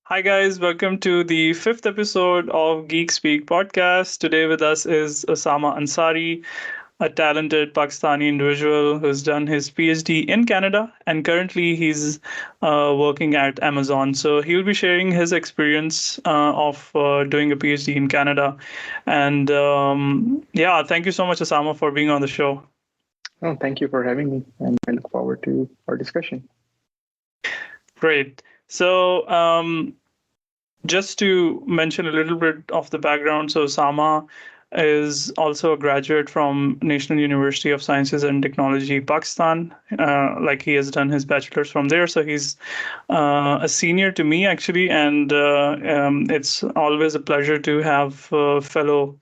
Hi, guys. Welcome to the fifth episode of GeekSpeak podcast. Today, with us is Osama Ansari, a talented Pakistani individual who's done his PhD in Canada and currently he's working at Amazon. So, he'll be sharing his experience of doing a PhD in Canada. And yeah, thank you so much, Osama, for being on the show. Oh, thank you for having me, and I look forward to our discussion. Great. So, just to mention a little bit of the background, so Sama is also a graduate from National University of Sciences and Technology, Pakistan. Like he has done his bachelor's from there, so he's a senior to me actually, and it's always a pleasure to have fellow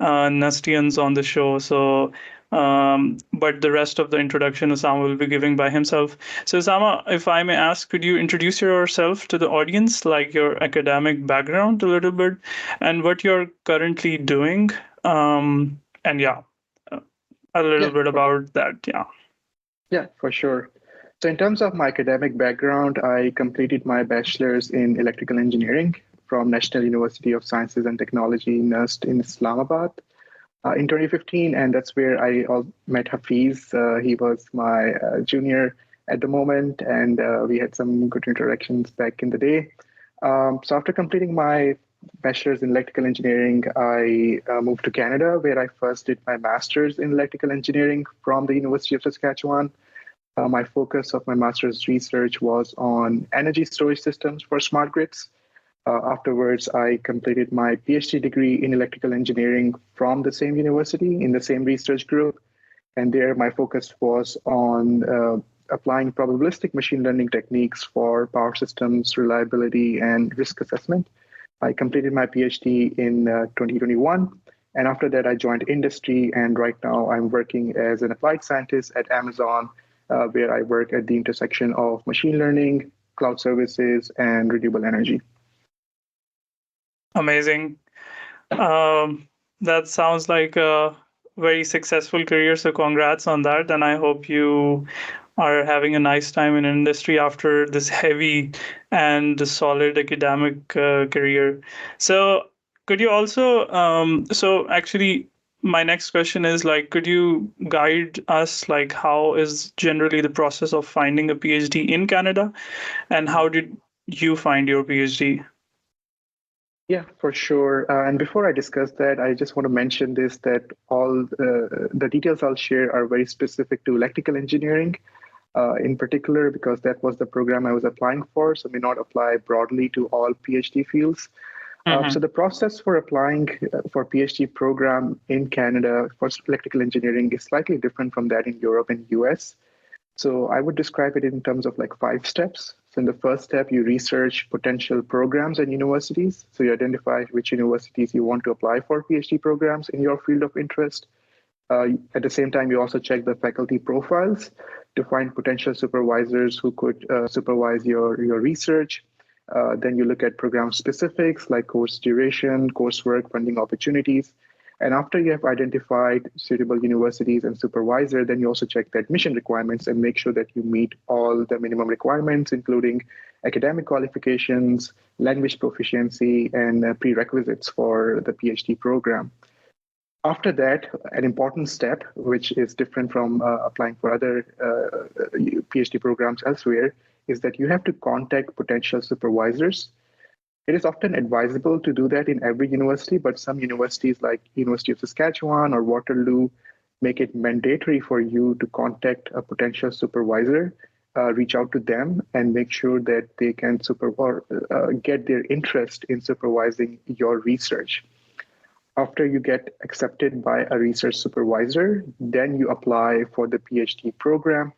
Nastians on the show. So. But the rest of the introduction Osama will be giving by himself. So, Osama, if I may ask, could you introduce yourself to the audience, like your academic background a little bit, and what you're currently doing? And yeah, a little Yeah, bit for about that. Yeah. yeah, for sure. So, in terms of my academic background, I completed my bachelor's in electrical engineering from National University of Sciences and Technology, NUST in Islamabad, in 2015, and that's where I met Hafiz. He was my junior at the moment, and we had some good interactions back in the day. So after completing my bachelor's in electrical engineering, I moved to Canada, where I first did my master's in electrical engineering from the University of Saskatchewan. My focus of my master's research was on energy storage systems for smart grids. Afterwards, I completed my PhD degree in electrical engineering from the same university in the same research group. And there, my focus was on applying probabilistic machine learning techniques for power systems, reliability, and risk assessment. I completed my PhD in 2021. And after that, I joined industry. And right now, I'm working as an applied scientist at Amazon, where I work at the intersection of machine learning, cloud services, and renewable energy. Amazing. That sounds like a very successful career. So, congrats on that. And I hope you are having a nice time in industry after this heavy and solid academic career. So, could you also, so actually, my next question is like, could you guide us, like, how is generally the process of finding a PhD in Canada, and how did you find your PhD? Yeah, for sure. And before I discuss that, I just want to mention this that all the details I'll share are very specific to electrical engineering in particular, because that was the program I was applying for. So may not apply broadly to all PhD fields. So Mm-hmm. the process for applying for PhD program in Canada for electrical engineering is slightly different from that in Europe and US. So I would describe it in terms of like 5 steps. So in the first step, you research potential programs and universities. So you identify which universities you want to apply for PhD programs in your field of interest. At the same time, you also check the faculty profiles to find potential supervisors who could supervise your research. Then you look at program specifics like course duration, coursework, funding opportunities. And after you have identified suitable universities and supervisor, then you also check the admission requirements and make sure that you meet all the minimum requirements, including academic qualifications, language proficiency, and prerequisites for the PhD program. After that, an important step, which is different from applying for other PhD programs elsewhere, is that you have to contact potential supervisors. It is often advisable to do that in every university, but some universities like University of Saskatchewan or Waterloo make it mandatory for you to contact a potential supervisor, reach out to them, and make sure that they can get their interest in supervising your research. After you get accepted by a research supervisor, then you apply for the PhD program.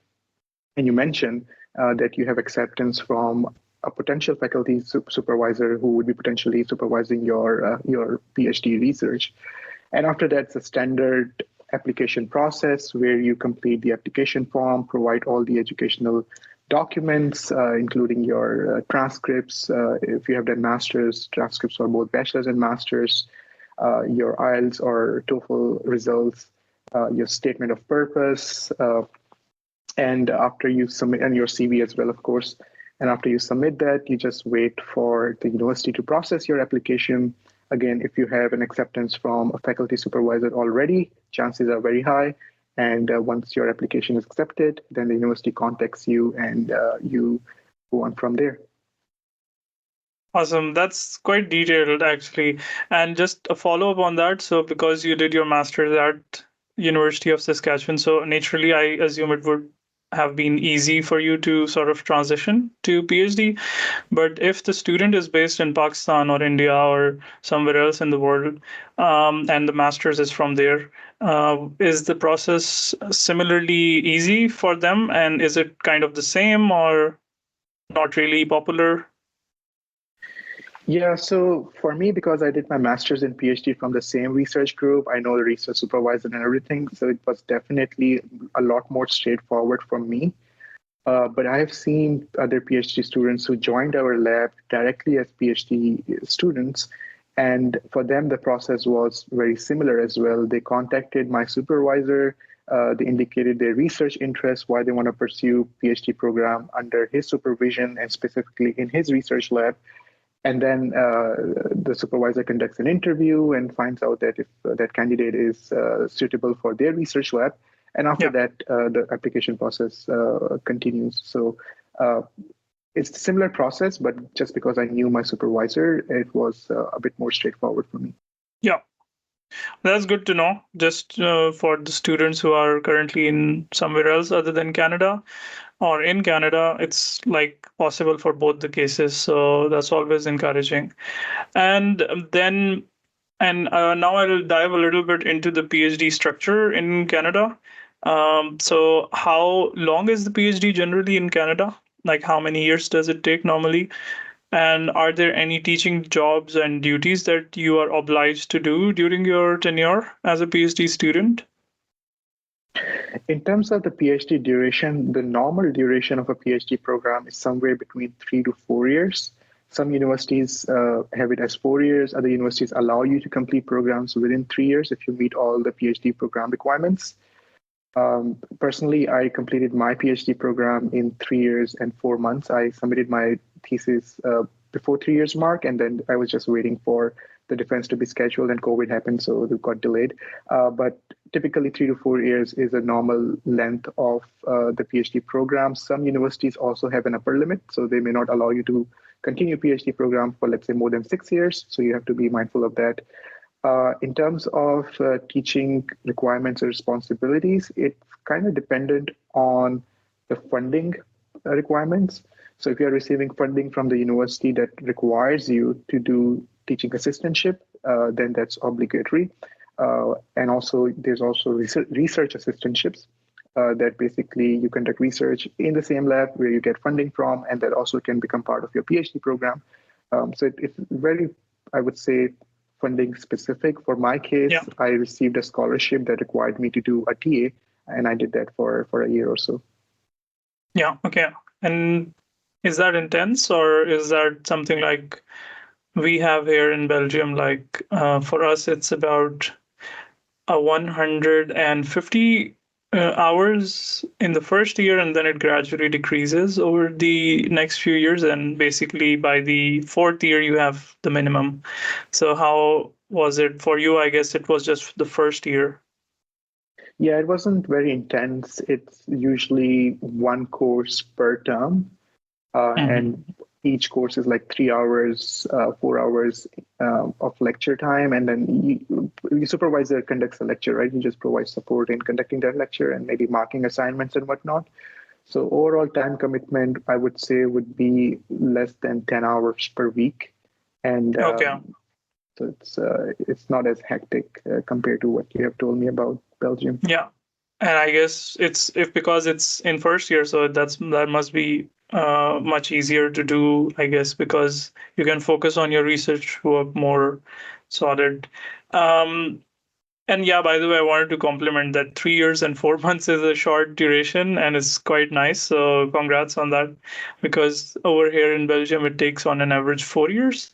And you mention that you have acceptance from a potential faculty supervisor who would be potentially supervising your PhD research. And after that, it's a standard application process where you complete the application form, provide all the educational documents, including your transcripts. If you have done master's, transcripts for both bachelor's and master's, your IELTS or TOEFL results, your statement of purpose, and after you submit, and your CV as well, of course. And after you submit that, you just wait for the university to process your application. Again, if you have an acceptance from a faculty supervisor already, chances are very high. And once your application is accepted, then the university contacts you and you go on from there. Awesome. That's quite detailed, actually. And just a follow up on that. So, because you did your master's at University of Saskatchewan, so naturally, I assume it would have been easy for you to sort of transition to PhD. But if the student is based in Pakistan or India or somewhere else in the world, and the master's is from there, is the process similarly easy for them? And is it kind of the same or not really popular? Yeah, so for me, because I did my master's and PhD from the same research group, I know the research supervisor and everything. So it was definitely a lot more straightforward for me. But I have seen other PhD students who joined our lab directly as PhD students. And for them, the process was very similar as well. They contacted my supervisor. They indicated their research interests, why they want to pursue PhD program under his supervision and specifically in his research lab. And then the supervisor conducts an interview and finds out that if that candidate is suitable for their research lab. And after Yeah. that, the application process continues. So uh, it's a similar process, but just because I knew my supervisor, it was a bit more straightforward for me. Yeah. That's good to know. Just for the students who are currently in somewhere else other than Canada or in Canada, it's like possible for both the cases. So that's always encouraging. And then, and now I'll dive a little bit into the PhD structure in Canada. So, how long is the PhD generally in Canada? Like, how many years does it take normally? And are there any teaching jobs and duties that you are obliged to do during your tenure as a PhD student? In terms of the PhD duration, the normal duration of a PhD program is somewhere between 3 to 4 years. Some universities have it as 4 years. Other universities allow you to complete programs within 3 years if you meet all the PhD program requirements. Personally, I completed my PhD program in 3 years and 4 months. I submitted my thesis before 3 years mark, and then I was just waiting for the defense to be scheduled, and COVID happened, so it got delayed. But typically, 3 to 4 years is a normal length of the PhD program. Some universities also have an upper limit, so they may not allow you to continue PhD program for, let's say, more than 6 years. So you have to be mindful of that. In terms of teaching requirements or responsibilities, it's kind of dependent on the funding requirements. So if you're receiving funding from the university that requires you to do teaching assistantship, then that's obligatory. And also, there's also research assistantships that basically you conduct research in the same lab where you get funding from, and that also can become part of your PhD program. So it's very, I would say, funding specific. For my case, Yeah. I received a scholarship that required me to do a TA, and I did that for a year or so. Yeah. Okay. And is that intense or is that something like we have here in Belgium? Like for us, it's about 150 hours in the first year, and then it gradually decreases over the next few years. And basically, by the fourth year, you have the minimum. So, how was it for you? I guess it was just the first year. Yeah, it wasn't very intense. It's usually one course per term, and Mhm. each course is like 3 hours, 4 hours of lecture time, and then your supervisor conducts the lecture, right? You just provide support in conducting that lecture and maybe marking assignments and whatnot. So overall time commitment, I would say, would be less than 10 hours per week, and Okay. so it's not as hectic compared to what you have told me about Belgium. Yeah. And I guess it's if because it's in first year, so that must be much easier to do, I guess, because you can focus on your research work more solid. Um, And yeah, by the way, I wanted to compliment that 3 years and 4 months is a short duration and it's quite nice. So congrats on that. Because over here in Belgium, it takes on an average 4 years.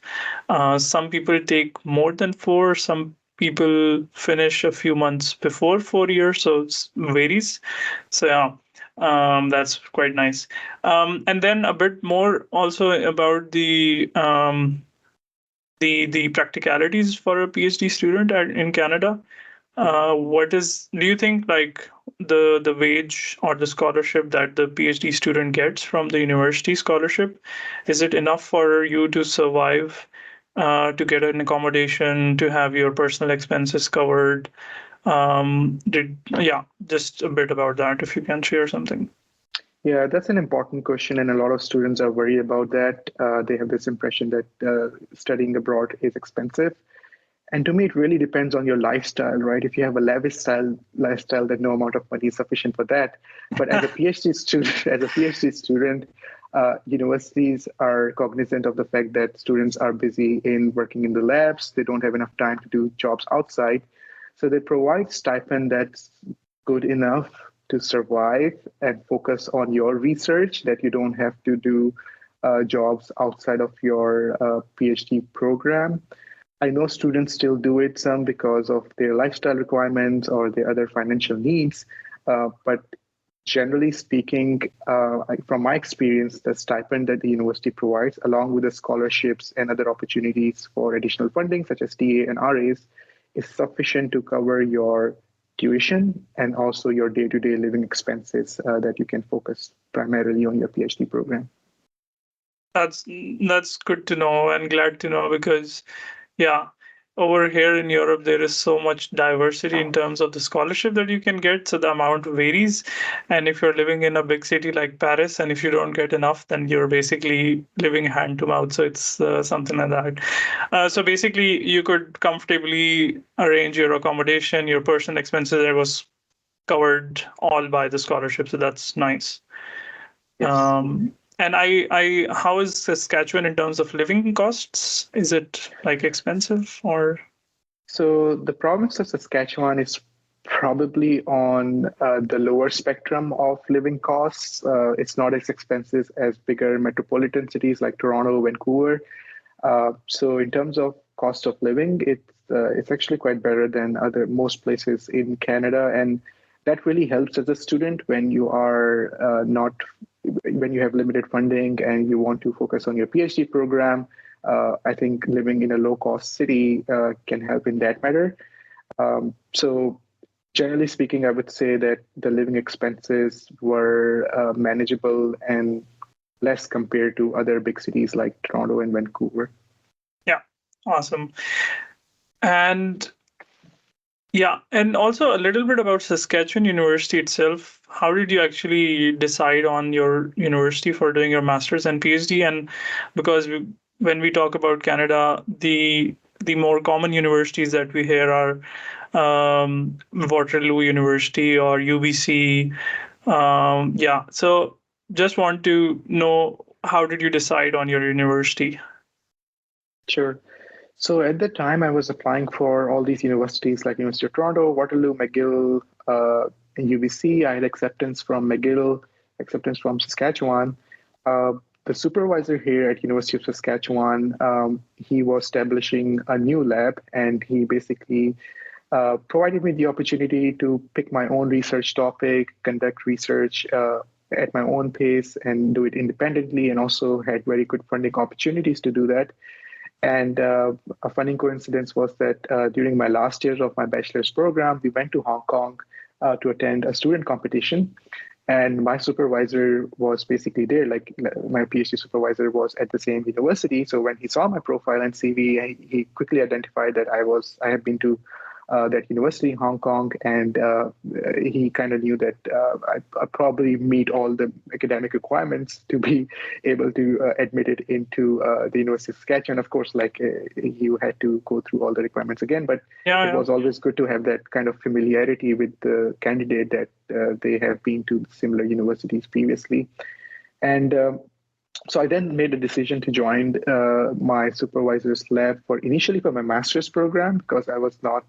Some people take more than four. Some people finish a few months before 4 years. So it varies. So yeah. That's quite nice. And then a bit more also about the practicalities for a PhD student in Canada. What is do you think like the wage or the scholarship that the PhD student gets from the university scholarship, is it enough for you to survive, to get an accommodation, to have your personal expenses covered? Did Yeah, just a bit about that if you can share something. Yeah, that's an important question, and a lot of students are worried about that. They have this impression that studying abroad is expensive. And to me, it really depends on your lifestyle, right? If you have a lavish lifestyle, then no amount of money is sufficient for that. But as a PhD student, universities are cognizant of the fact that students are busy in working in the labs. They don't have enough time to do jobs outside. So they provide stipend that's good enough to survive and focus on your research, that you don't have to do jobs outside of your PhD program. I know students still do it, some because of their lifestyle requirements or their other financial needs. But generally speaking, from my experience, the stipend that the university provides, along with the scholarships and other opportunities for additional funding, such as TA and RAs, is sufficient to cover your tuition and also your day-to-day living expenses that you can focus primarily on your PhD program. That's good to know and glad to know because yeah, over here in Europe there is so much diversity in terms of the scholarship that you can get, so the amount varies. And if you're living in a big city like Paris, and if you don't get enough, then you're basically living hand to mouth. So it's something like that. So basically, you could comfortably arrange your accommodation, your personal expenses. That was covered all by the scholarship, so that's nice. Yes. And how is Saskatchewan in terms of living costs? Is it like expensive or? So the province of Saskatchewan is probably on the lower spectrum of living costs. It's not as expensive as bigger metropolitan cities like Toronto, Vancouver. So in terms of cost of living, it's actually quite better than other most places in Canada, and that really helps as a student when you are not when you have limited funding and you want to focus on your PhD program. I think living in a low cost city can help in that matter. So generally speaking, I would say that the living expenses were manageable and less compared to other big cities like Toronto and Vancouver. Yeah, awesome. And yeah, and also a little bit about Saskatchewan University itself. How did you actually decide on your university for doing your master's and PhD? And because when we talk about Canada, the more common universities that we hear are Waterloo University or UBC. Yeah, so just want to know, how did you decide on your university? Sure. So at the time, I was applying for all these universities like University of Toronto, Waterloo, McGill, and UBC. I had acceptance from McGill, acceptance from Saskatchewan. Uh, the supervisor here at University of Saskatchewan, he was establishing a new lab, and he basically provided me the opportunity to pick my own research topic, conduct research at my own pace, and do it independently, and also had very good funding opportunities to do that. And a funny coincidence was that during my last year of my bachelor's program, we went to Hong Kong to attend a student competition. And my supervisor was basically there, like my PhD supervisor was at the same university. So when he saw my profile and CV, he quickly identified that I had been to that university in Hong Kong, and he kind of knew that I probably meet all the academic requirements to be able to admit it into the University of Saskatchewan. Of course, like you had to go through all the requirements again, but Yeah, it yeah. was always good to have that kind of familiarity with the candidate that they have been to similar universities previously. And so I then made a decision to join my supervisor's lab for initially for my master's program, because I was not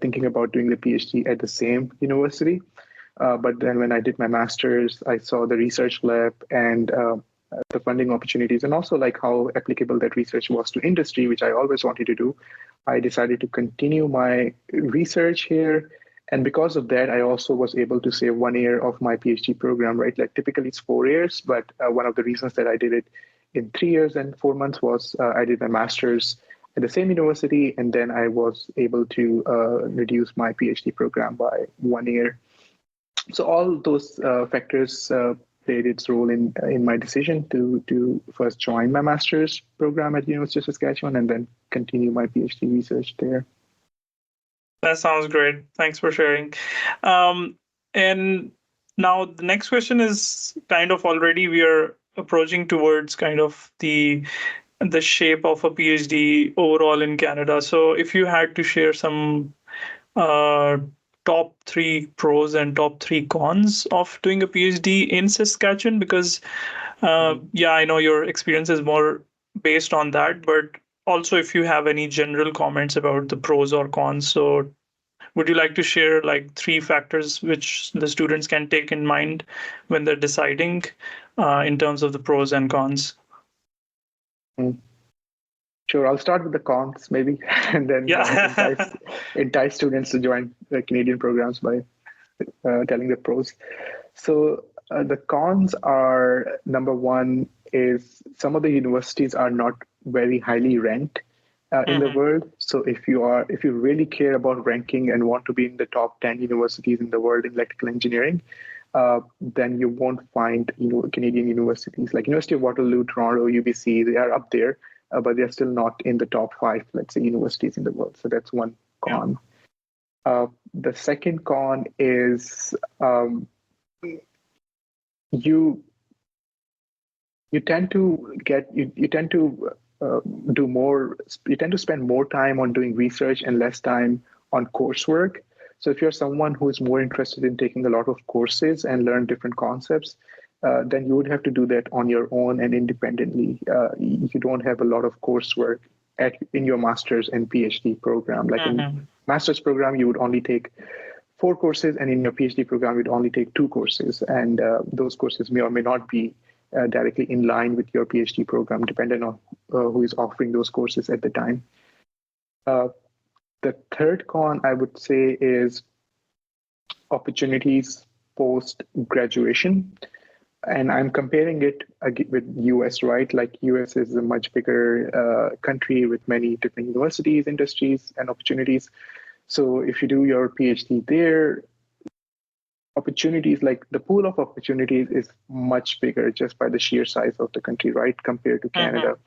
thinking about doing the PhD at the same university. But then when I did my master's, I saw the research lab and the funding opportunities, and also like how applicable that research was to industry, which I always wanted to do. I decided to continue my research here. And because of that, I also was able to save 1 year of my PhD program, right? Like typically it's 4 years, but one of the reasons that I did it in 3 years and 4 months was I did my master's at the same university, and then I was able to reduce my PhD program by 1 year. So all those factors played its role in my decision to first join my master's program at the University of Saskatchewan and then continue my PhD research there. That sounds great. Thanks for sharing. Um, and now the next question is kind of already we are approaching towards kind of the shape of a PhD overall in Canada. So if you had to share some uh, top three pros and top three cons of doing a PhD in Saskatchewan, because yeah, I know your experience is more based on that, but also if you have any general comments about the pros or cons. So would you like to share like three factors which the students can take in mind when they're deciding in terms of the pros and cons? Mm. Sure, I'll start with the cons maybe, and then Yeah. entice students to join the Canadian programs by telling the pros. So the cons are, number one is some of the universities are not very highly ranked in the Mhm. world. So if you really care about ranking and want to be in the top 10 universities in the world in electrical engineering, then you won't find Canadian universities like University of Waterloo, Toronto, UBC. They are up there, but they're still not in the top five, let's say, universities in the world. So that's one Yeah. con. The second con is you you tend to get you tend to do more you tend to spend more time on doing research and less time on coursework. So if you're someone who is more interested in taking a lot of courses and learn different concepts, then you would have to do that on your own and independently. You don't have a lot of coursework in your master's and PhD program. Like in Mhm. master's program, you would only take 4 courses, and in your PhD program, you'd only take 2 courses, and those courses may or may not be directly in line with your PhD program, depending on who is offering those courses at the time. Uh, the third con I would say is opportunities post graduation, and I'm comparing it with US, right? Like US is a much bigger country with many different universities, industries, and opportunities. So if you do your PhD there, opportunities, like the pool of opportunities is much bigger just by the sheer size of the country, right, compared to Mhm. Canada.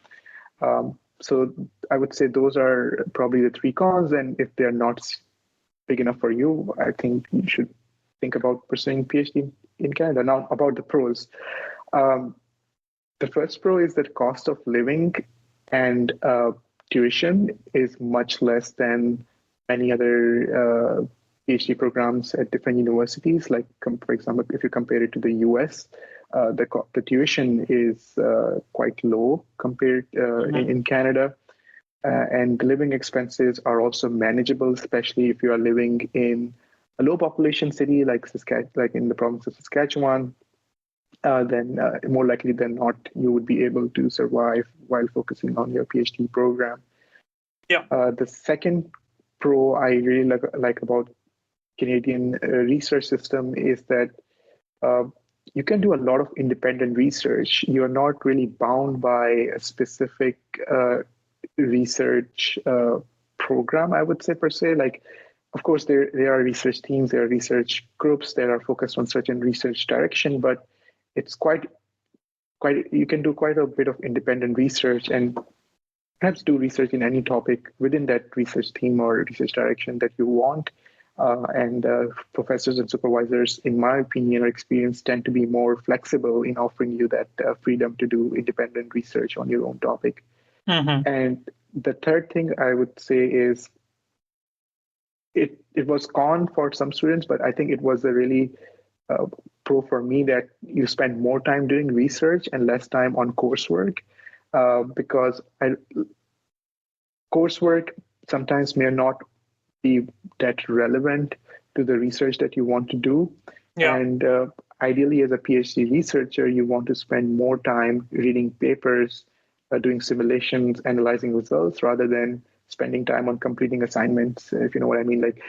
So I would say those are probably the three cons, and if they're not big enough for you, I think you should think about pursuing PhD in Canada. Now, about the pros. Um, the first pro is that cost of living and tuition is much less than many other PhD programs at different universities. Like, for example, if you compare it to the US, the tuition is quite low compared Mhm. in Canada. And the living expenses are also manageable, especially if you are living in a low population city like in the province of Saskatchewan. Then more likely than not, you would be able to survive while focusing on your PhD program. Yeah. The second pro I really like about Canadian research system is that uh, you can do a lot of independent research. You're not really bound by a specific research program, I would say, per se. Like, of course, there are research teams, there are research groups that are focused on certain research direction, but it's quite you can do quite a bit of independent research and perhaps do research in any topic within that research team or research direction that you want. And professors and supervisors, in my opinion or experience, tend to be more flexible in offering you that freedom to do independent research on your own topic. Mhm. And the third thing I would say is it was con for some students, but I think it was a really uh, pro for me that you spend more time doing research and less time on coursework because coursework sometimes may not be that relevant to the research that you want to do. Yeah. And ideally, as a PhD researcher, you want to spend more time reading papers, doing simulations, analyzing results, rather than spending time on completing assignments, if you know what I mean. Like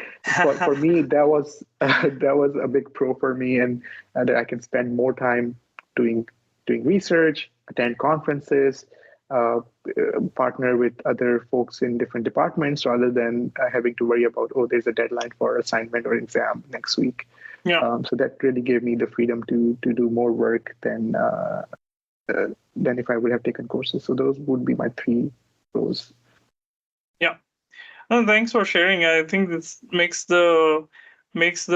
for me, that was that was a big pro for me, and that I can spend more time doing research, attend conferences, uh, partner with other folks in different departments rather than having to worry about, oh, there's a deadline for assignment or exam next week. Yeah. So that really gave me the freedom to do more work than if I would have taken courses. So those would be my three pros. Yeah. Oh, thanks for sharing. I think this makes the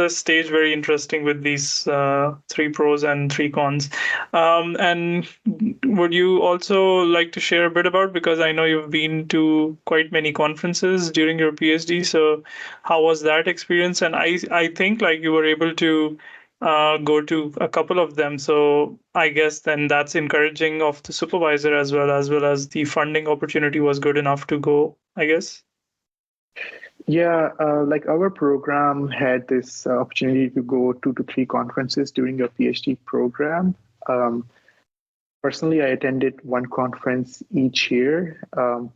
stage very interesting with these three pros and three cons. And would you also like to share a bit about, because I know you've been to quite many conferences during your PhD. So how was that experience? And I think like you were able to go to a couple of them. So I guess then that's encouraging of the supervisor as well as the funding opportunity was good enough to go, I guess. Yeah, like our program had this opportunity to go 2 to 3 conferences during your PhD program. Um, Personally, I attended one conference each year.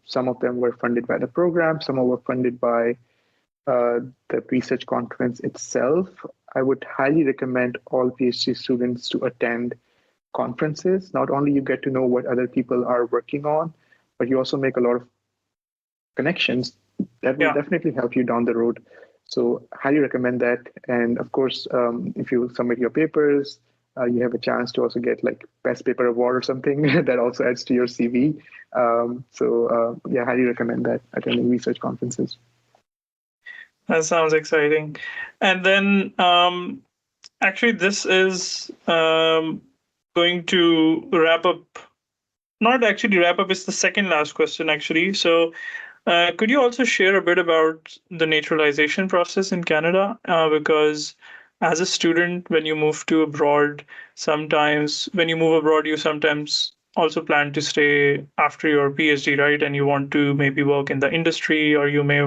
Some of them were funded by the program, some were funded by the research conference itself. I would highly recommend all PhD students to attend conferences. Not only you get to know what other people are working on, but you also make a lot of connections that will Yeah. definitely help you down the road. So highly recommend that. And of course, if you submit your papers, you have a chance to also get like best paper award or something that also adds to your CV. Yeah, highly recommend that, attending research conferences. That sounds exciting. And then, actually, this is going to wrap up. Not actually wrap up, it's the second last question, actually. So, could you also share a bit about the naturalization process in Canada? Because as a student, when you move to abroad, sometimes when you move abroad, you sometimes also plan to stay after your PhD, right? And you want to maybe work in the industry, or you may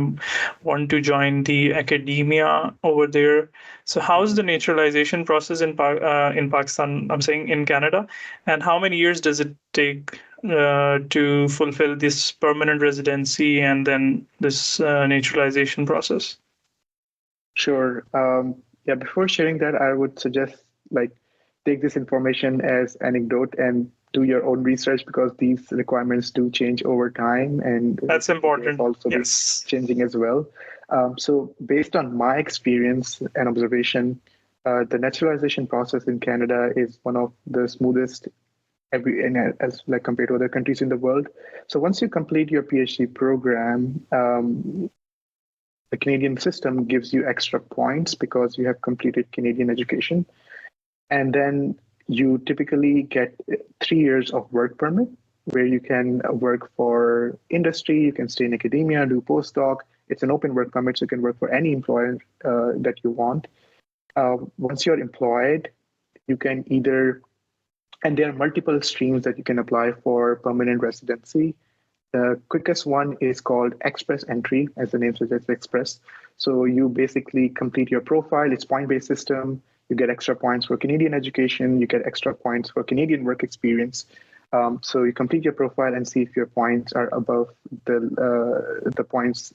want to join the academia over there. So, how's Mhm. the naturalization process in Pakistan? I'm saying in Canada, and how many years does it take to fulfill this permanent residency and then this naturalization process? Sure. Yeah, before sharing that, I would suggest like take this information as anecdote and do your own research because these requirements do change over time and That's they've important. also been Yes. changing as well. So based on my experience and observation, the naturalization process in Canada is one of the smoothest as like compared to other countries in the world. So once you complete your PhD program, the Canadian system gives you extra points because you have completed Canadian education. And then you typically get 3 years of work permit where you can work for industry, you can stay in academia, do postdoc. It's an open work permit, so you can work for any employer that you want. Once you're employed, you can either, and there are multiple streams that you can apply for permanent residency. The quickest one is called Express Entry, as the name suggests, Express. So you basically complete your profile. It's point-based system. You get extra points for Canadian education. You get extra points for Canadian work experience. So you complete your profile and see if your points are above the points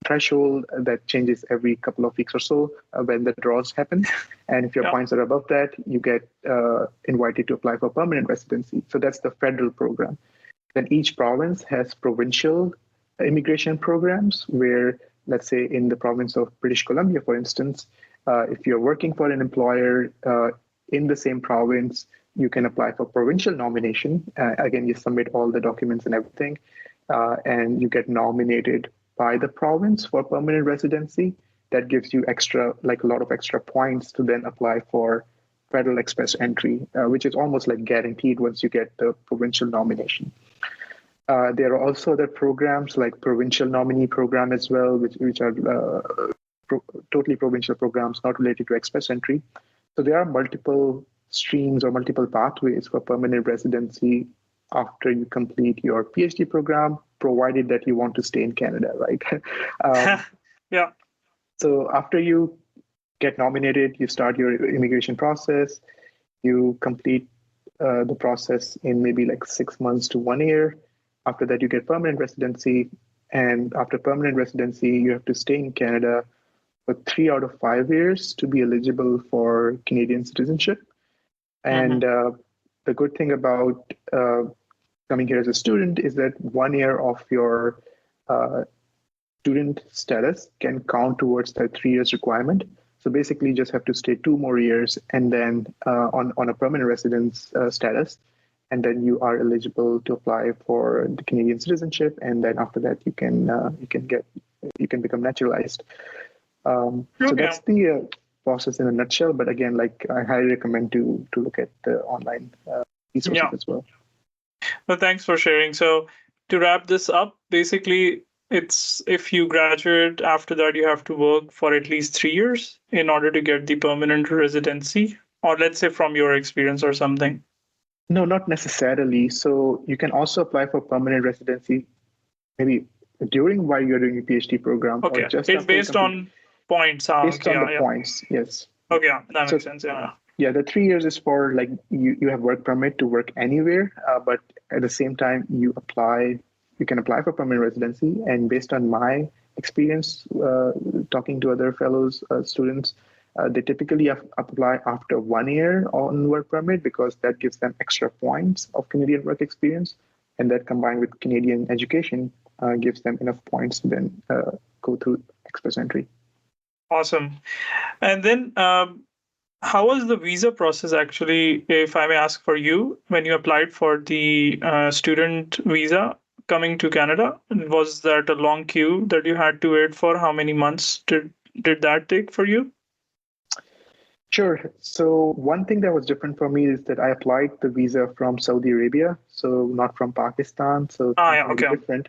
threshold that changes every couple of weeks or so when the draws happen. And if your Yeah. points are above that, you get invited to apply for permanent residency. So that's the federal program. Then each province has provincial immigration programs where, let's say, in the province of British Columbia, for instance, if you're working for an employer in the same province, you can apply for provincial nomination. Again, you submit all the documents and everything, and you get nominated by the province for permanent residency. That gives you extra, like a lot of extra points to then apply for Federal Express Entry, which is almost like guaranteed once you get the provincial nomination. There are also other programs like provincial nominee program as well, which are totally provincial programs not related to express entry. So there are multiple streams or multiple pathways for permanent residency after you complete your PhD program, provided that you want to stay in Canada, right? um, Yeah. so after you get nominated, you start your immigration process, you complete the process in maybe like 6 months to 1 year. After that, you get permanent residency. And after permanent residency, you have to stay in Canada for 3 out of 5 years to be eligible for Canadian citizenship. And Mm-hmm. the good thing about coming here as a student is that 1 year of your uh, student status can count towards the 3 years requirement. So basically, you just have to stay 2 more years, and then on a permanent residence status, and then you are eligible to apply for the Canadian citizenship. And then after that, you can become naturalized. So Okay. that's the process in a nutshell. But again, like I highly recommend to look at the online resources Yeah. as well. Well, thanks for sharing. So, to wrap this up, basically, it's if you graduate after that, you have to work for at least 3 years in order to get the permanent residency, or let's say from your experience or something. No, not necessarily. So you can also apply for permanent residency maybe during while you're doing a PhD program or Okay. just It's after you based complete, on points. based Okay. on the Yeah. Yeah. points. Yes. Okay. Yeah. That So makes sense. Yeah. yeah, the 3 years is for like you have work permit to work anywhere, but at the same time you can apply for permanent residency. And based on my experience talking to other fellows students, they typically apply after 1 year on work permit because that gives them extra points of Canadian work experience, and that combined with Canadian education gives them enough points to then go through express entry. Awesome. And then, how was the visa process actually, if I may ask for you, when you applied for the student visa coming to Canada? Was that a long queue that you had to wait for? How many months did that take for you? Sure. So one thing that was different for me is that I applied the visa from Saudi Arabia, so not from Pakistan. So Ah, things yeah, may be okay. different.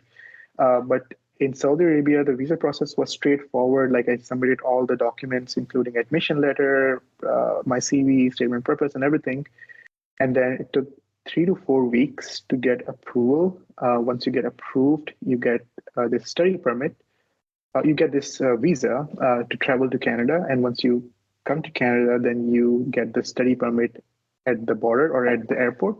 But in Saudi Arabia, the visa process was straightforward. Like I submitted all the documents, including admission letter, my CV, statement of purpose, and everything. And then it took 3 to 4 weeks to get approval. Once you get approved, you get this study permit. You get this visa to travel to Canada. And once you come to Canada, then you get the study permit at the border or at the airport.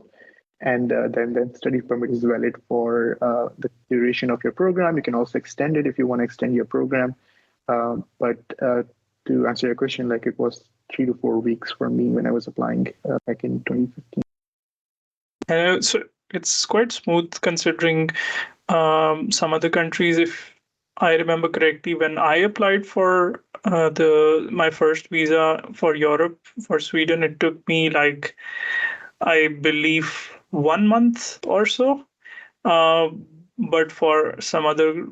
And then the study permit is valid for the duration of your program. You can also extend it if you want to extend your program. But to answer your question, like it was 3 to 4 weeks for me when I was applying back in 2015. So it's quite smooth considering some other countries. If I remember correctly, when I applied for the my first visa for Europe for Sweden, it took me like I believe 1 month or so. Uh, but for some other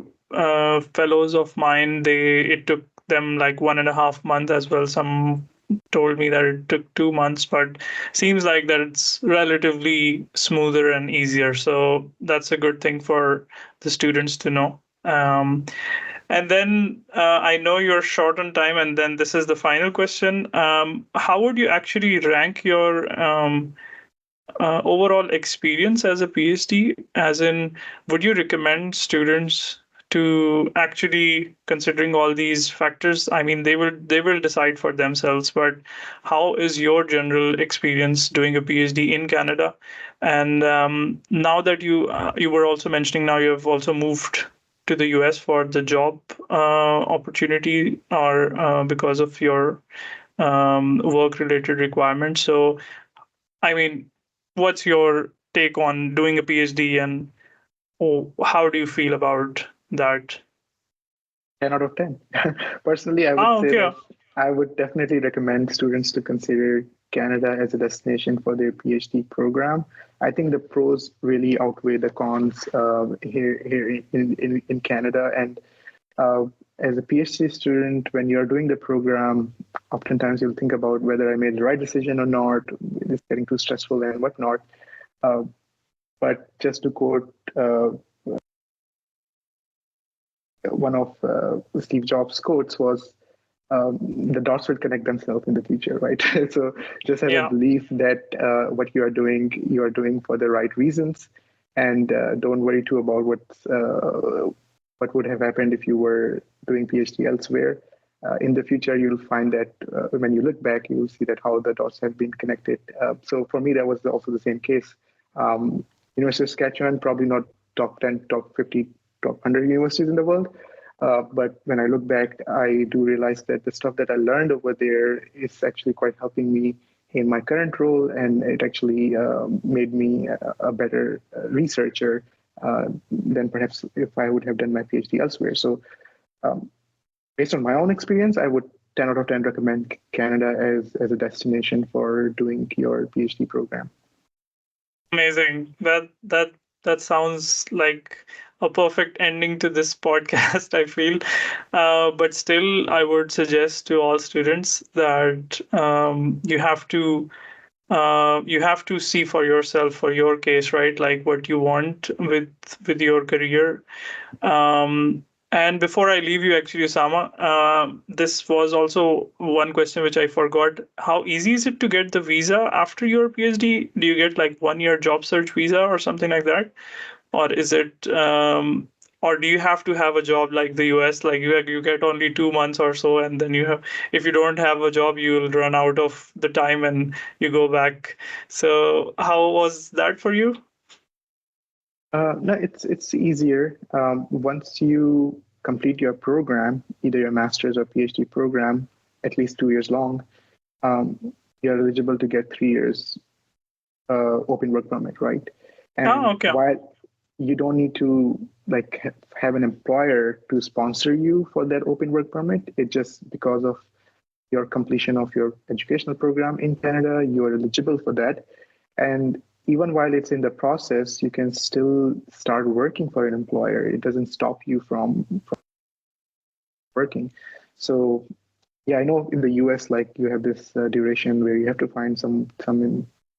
fellows of mine, they it took them like 1.5 months as well. Some told me that it took 2 months, but seems like that it's relatively smoother and easier. So that's a good thing for the students to know. And then I know you're short on time, and then this is the final question. How would you actually rank your overall experience as a PhD? As in, would you recommend students to actually considering all these factors? I mean, they will decide for themselves. But how is your general experience doing a PhD in Canada? And now that you were also mentioning now you have also moved to the US for the job opportunity or because of your work related requirements. So I mean, what's your take on doing a PhD and how do you feel about that? 10 out of 10. Personally, I would Ah, say okay. that I would definitely recommend students to consider Canada as a destination for their PhD program. I think the pros really outweigh the cons here in Canada. And uh, as a PhD student, when you're doing the program, oftentimes you'll think about whether I made the right decision or not. It's getting too stressful and whatnot. Uh, but just to quote one of Steve Jobs' quotes was, the dots will connect themselves in the future, right? So just have a Yeah. belief that what you are doing for the right reasons, and don't worry too about what would have happened if you were doing PhD elsewhere. In the future, you'll find that when you look back, you'll see that how the dots have been connected. So for me, that was also the same case. Um, University of Saskatchewan, probably not top 10, top 50 top 100 universities in the world. But when I look back, I do realize that the stuff that I learned over there is actually quite helping me in my current role, and it actually made me a better researcher than perhaps if I would have done my PhD elsewhere. So, based on my own experience, I would 10 out of 10 recommend Canada as a destination for doing your PhD program. Amazing. That sounds like a perfect ending to this podcast, I feel. But still, I would suggest to all students that you have to see for yourself, for your case, right? Like what you want with your career. And before I leave you, actually, Osama, this was also one question which I forgot. How easy is it to get the visa after your PhD? Do you get like 1 year job search visa or something like that? Or is it, or do you have to have a job like the US, like you get only 2 months or so, and then you have, if you don't have a job, you'll run out of the time and you go back. So how was that for you? No, it's easier. Once you complete your program, either your master's or PhD program, at least 2 years long, um, you're eligible to get 3 years open work permit, right? Oh, And okay. while you don't need to like have an employer to sponsor you for that open work permit, it just because of your completion of your educational program in Canada, you are eligible for that. And even while it's in the process, you can still start working for an employer. It doesn't stop you from working. So yeah, I know in the US, like you have this duration where you have to find some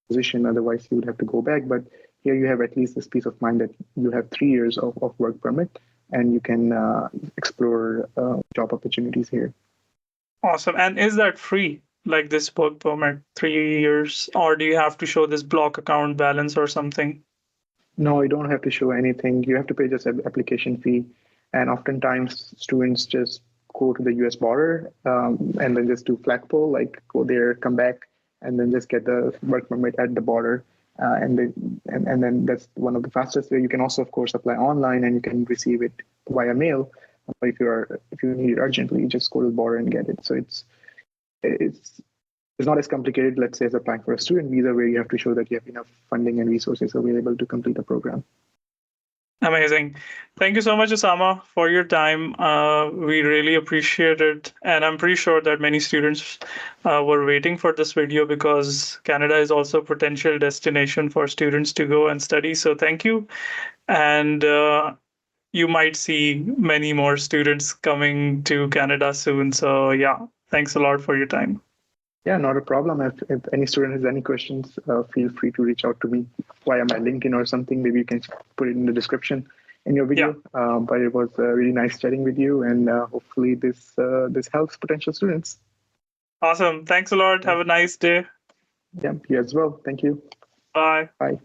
position, otherwise you would have to go back. But here you have at least this peace of mind that you have 3 years of work permit, and you can explore job opportunities here. Awesome. And is that free? Like this work permit, 3 years, or do you have to show this block account balance or something? No, you don't have to show anything. You have to pay just an application fee. And oftentimes students just go to the US border and then just do flagpole, like go there, come back, and then just get the work permit at the border. And then that's one of the fastest way. You can also, of course, apply online and you can receive it via mail. But if you need it urgently, you just go to the border and get it. So it's it's not as complicated, let's say, as applying for a student visa, where you have to show that you have enough funding and resources available to complete a program. Amazing. Thank you so much, Osama, for your time. We really appreciate it. And I'm pretty sure that many students were waiting for this video because Canada is also a potential destination for students to go and study. So thank you. And you might see many more students coming to Canada soon. So, yeah, thanks a lot for your time. Yeah, not a problem. If any student has any questions, feel free to reach out to me via my LinkedIn or something. Maybe you can put it in the description in your video. Yeah. But it was really nice chatting with you, and hopefully this helps potential students. Awesome. Thanks a lot. Have a nice day. Yeah, you as well. Thank you. Bye. Bye.